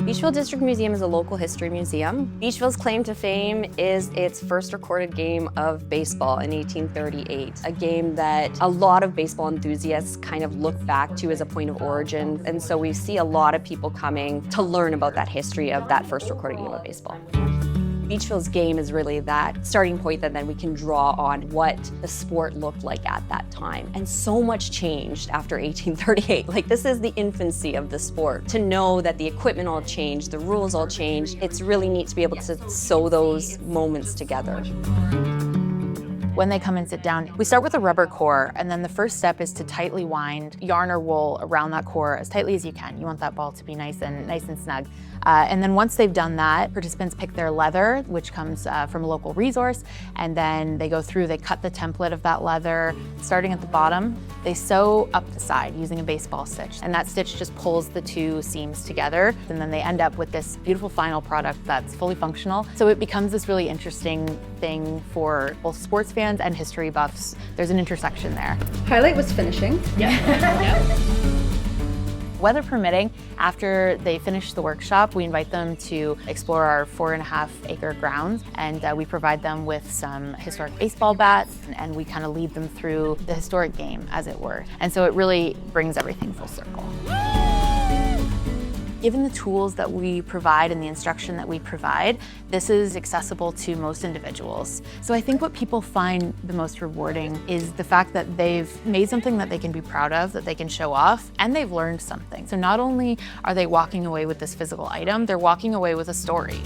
Beachville District Museum is a local history museum. Beachville's claim to fame is its first recorded game of baseball in 1838, a game that a lot of baseball enthusiasts kind of look back to as a point of origin, and so we see a lot of people coming to learn about that history of that first recorded game of baseball. Beachville's game is really that starting point that then we can draw on what the sport looked like at that time. And so much changed after 1838. Like, this is the infancy of the sport. To know that the equipment all changed, the rules all changed, it's really neat to be able to sew those moments together. When they come and sit down, we start with a rubber core, and then the first step is to tightly wind yarn or wool around that core as tightly as you can. You want that ball to be nice and snug. And then once they've done that, participants pick their leather, which comes from a local resource, and then they go through, they cut the template of that leather, starting at the bottom. They sew up the side using a baseball stitch, and that stitch just pulls the two seams together, and then they end up with this beautiful final product that's fully functional. So it becomes this really interesting thing for both sports fans and history buffs. There's an intersection there. Highlight was finishing. Yeah. Weather permitting, after they finish the workshop, we invite them to explore our 4.5-acre grounds, and we provide them with some historic baseball bats, and we kind of lead them through the historic game, as it were. And so it really brings everything full circle. Given the tools that we provide and the instruction that we provide, this is accessible to most individuals. So I think what people find the most rewarding is the fact that they've made something that they can be proud of, that they can show off, and they've learned something. So not only are they walking away with this physical item, they're walking away with a story.